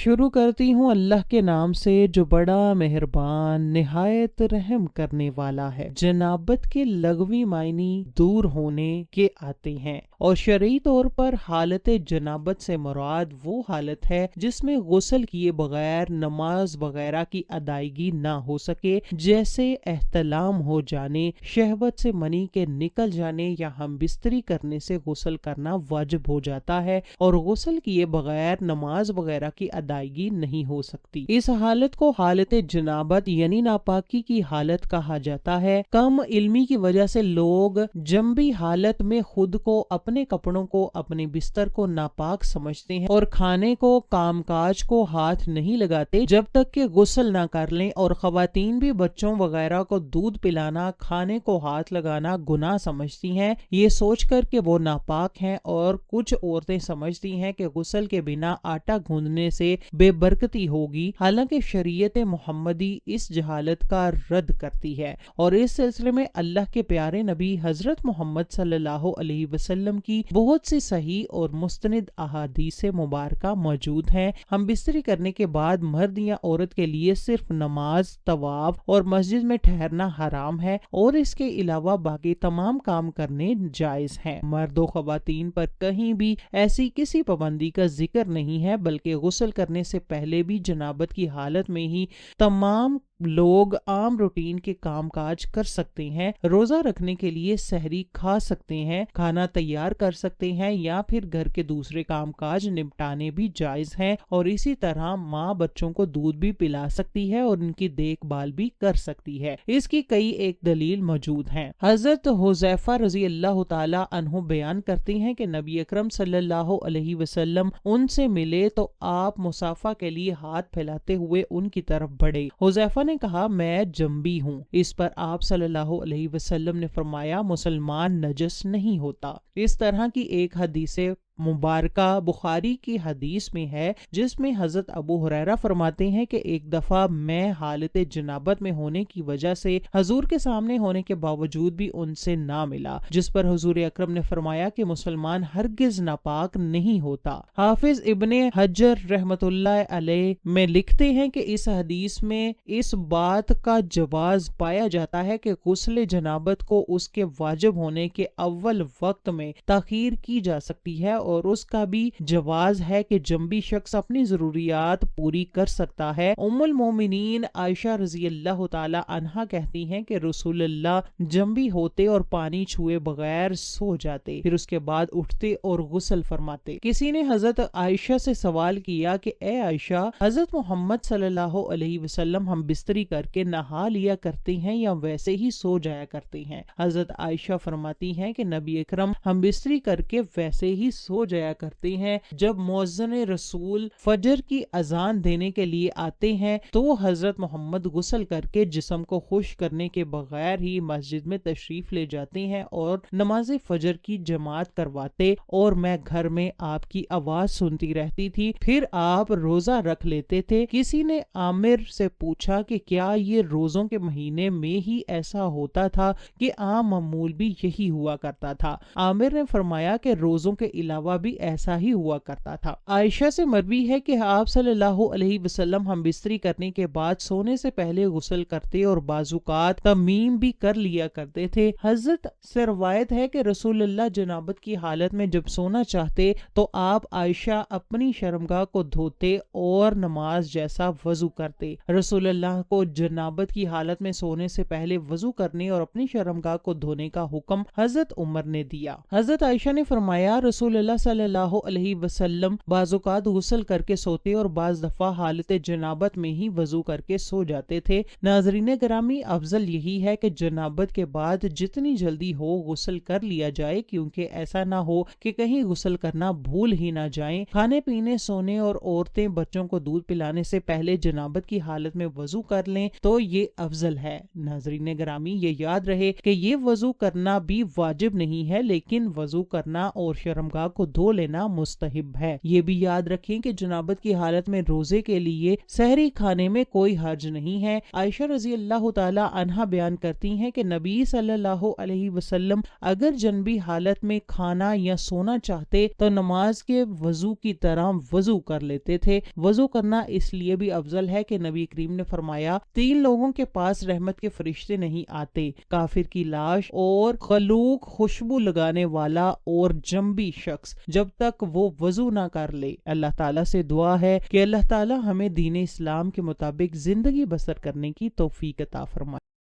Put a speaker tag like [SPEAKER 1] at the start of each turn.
[SPEAKER 1] شروع کرتی ہوں اللہ کے نام سے جو بڑا مہربان نہایت رحم کرنے والا ہے۔ جنابت کے لغوی معنی دور ہونے کے آتے ہیں اور شرعی طور پر حالت جنابت سے مراد وہ حالت ہے جس میں غسل کیے بغیر نماز وغیرہ کی ادائیگی نہ ہو سکے، جیسے احتلام ہو جانے، شہوت سے منی کے نکل جانے یا ہم بستری کرنے سے غسل کرنا واجب ہو جاتا ہے اور غسل کیے بغیر نماز وغیرہ کی ادائیگی نہیں ہو سکتی۔ اس حالت کو حالت جنابت یعنی ناپاکی کی حالت کہا جاتا ہے۔ کم علمی کی وجہ سے لوگ جنبی حالت میں خود کو، اپنے کپڑوں کو، اپنے بستر کو ناپاک سمجھتے ہیں اور کھانے کو، کام کاج کو ہاتھ نہیں لگاتے جب تک کہ غسل نہ کر لیں، اور خواتین بھی بچوں وغیرہ کو دودھ پلانا، کھانے کو ہاتھ لگانا گناہ سمجھتی ہیں، یہ سوچ کر کہ وہ ناپاک ہیں، اور کچھ عورتیں سمجھتی ہیں کہ غسل کے بنا آٹا گوندنے سے بے برکتی ہوگی، حالانکہ شریعت محمدی اس جہالت کا رد کرتی ہے، اور اس سلسلے میں اللہ کے پیارے نبی حضرت محمد صلی اللہ علیہ وسلم کی بہت سی صحیح اور مستند احادیث مبارکہ موجود ہیں۔ ہم بستری کرنے کے بعد مرد یا عورت کے لیے صرف نماز، طواف اور مسجد میں ٹھہرنا حرام ہے، اور اس کے علاوہ باقی تمام کام کرنے جائز ہیں۔ مرد و خواتین پر کہیں بھی ایسی کسی پابندی کا ذکر نہیں ہے، بلکہ غسل کرنے سے پہلے بھی جنابت کی حالت میں ہی تمام لوگ عام روٹین کے کام کاج کر سکتے ہیں، روزہ رکھنے کے لیے سحری کھا سکتے ہیں، کھانا تیار کر سکتے ہیں، یا پھر گھر کے دوسرے کام کاج نپٹانے بھی جائز ہیں، اور اسی طرح ماں بچوں کو دودھ بھی پلا سکتی ہے اور ان کی دیکھ بھال بھی کر سکتی ہے۔ اس کی کئی ایک دلیل موجود ہیں۔ حضرت حذیفہ رضی اللہ تعالی عنہ بیان کرتے ہیں کہ نبی اکرم صلی اللہ علیہ وسلم ان سے ملے تو آپ مصافحہ کے لیے ہاتھ پھیلاتے ہوئے ان کی طرف بڑھے۔ حذیفہ نے کہا میں جنبی ہوں۔ اس پر آپ صلی اللہ علیہ وسلم نے فرمایا مسلمان نجس نہیں ہوتا۔ اس طرح کی ایک حدیث مبارکہ بخاری کی حدیث میں ہے، جس میں حضرت ابو ہریرہ فرماتے ہیں کہ ایک دفعہ میں حالت جنابت میں ہونے کی وجہ سے حضور کے سامنے ہونے کے باوجود بھی ان سے نہ ملا، جس پر حضور اکرم نے فرمایا کہ مسلمان ہرگز ناپاک نہیں ہوتا۔ حافظ ابن حجر رحمت اللہ علیہ میں لکھتے ہیں کہ اس حدیث میں اس بات کا جواز پایا جاتا ہے کہ غسل جنابت کو اس کے واجب ہونے کے اول وقت میں تاخیر کی جا سکتی ہے، اور اس کا بھی جواز ہے کہ جنبی شخص اپنی ضروریات پوری کر سکتا ہے۔ ام المومنین عائشہ رضی اللہ تعالی عنہا کہتی ہیں کہ رسول اللہ جنبی ہوتے اور پانی چھوئے بغیر سو جاتے، پھر اس کے بعد اٹھتے اور غسل فرماتے۔ کسی نے حضرت عائشہ سے سوال کیا کہ اے عائشہ، حضرت محمد صلی اللہ علیہ وسلم ہم بستری کر کے نہا لیا کرتے ہیں یا ویسے ہی سو جایا کرتے ہیں؟ حضرت عائشہ فرماتی ہیں کہ نبی اکرم ہم بستری کر کے ویسے ہی سو جایا کرتے ہیں، جب مؤذن رسول فجر کی اذان دینے کے لیے آتے ہیں تو حضرت محمد غسل کر کے جسم کو خشک کرنے کے بغیر ہی مسجد میں تشریف لے جاتے ہیں اور نماز فجر کی جماعت کرواتے، اور میں گھر میں آپ کی آواز سنتی رہتی تھی، پھر آپ روزہ رکھ لیتے تھے۔ کسی نے عامر سے پوچھا کہ کیا یہ روزوں کے مہینے میں ہی ایسا ہوتا تھا کہ عام معمول بھی یہی ہوا کرتا تھا؟ عامر نے فرمایا کہ روزوں کے علاوہ بھی ایسا ہی ہوا کرتا تھا۔ عائشہ سے مروی ہے کہ آپ صلی اللہ علیہ وسلم ہم بستری کرنے کے بعد سونے سے پہلے غسل کرتے اور بعض اوقات تیمم بھی کر لیا کرتے تھے۔ حضرت سے روایت ہے کہ رسول اللہ جنابت کی حالت میں جب سونا چاہتے تو آپ عائشہ اپنی شرمگاہ کو دھوتے اور نماز جیسا وضو کرتے۔ رسول اللہ کو جنابت کی حالت میں سونے سے پہلے وضو کرنے اور اپنی شرمگاہ کو دھونے کا حکم حضرت عمر نے دیا۔ حضرت عائشہ نے فرمایا رسول اللہ صلی اللہ علیہ وسلم بعض اوقات غسل کر کے سوتے اور بعض دفعہ حالت جنابت میں ہی وضو کر کے سو جاتے تھے۔ ناظرین گرامی، افضل یہی ہے کہ جنابت کے بعد جتنی جلدی ہو غسل کر لیا جائے، کیونکہ ایسا نہ ہو کہ کہیں غسل کرنا بھول ہی نہ جائیں۔ کھانے پینے، سونے اور عورتیں بچوں کو دودھ پلانے سے پہلے جنابت کی حالت میں وضو کر لیں تو یہ افضل ہے۔ ناظرین گرامی، یہ یاد رہے کہ یہ وضو کرنا بھی واجب نہیں ہے، لیکن وضو کرنا اور شرمگاہ کو کو دھو لینا مستحب ہے۔ یہ بھی یاد رکھیں کہ جنابت کی حالت میں روزے کے لیے سحری کھانے میں کوئی حرج نہیں ہے۔ عائشہ رضی اللہ تعالی عنہا بیان کرتی ہیں کہ نبی صلی اللہ علیہ وسلم اگر جنبی حالت میں کھانا یا سونا چاہتے تو نماز کے وضو کی طرح وضو کر لیتے تھے۔ وضو کرنا اس لیے بھی افضل ہے کہ نبی کریم نے فرمایا 3 لوگوں کے پاس رحمت کے فرشتے نہیں آتے: کافر کی لاش اور خلوق خوشبو لگانے والا اور جنبی شخص، جب تک وہ وضو نہ کر لے۔ اللہ تعالیٰ سے دعا ہے کہ اللہ تعالیٰ ہمیں دین اسلام کے مطابق زندگی بسر کرنے کی توفیق عطا فرمائے۔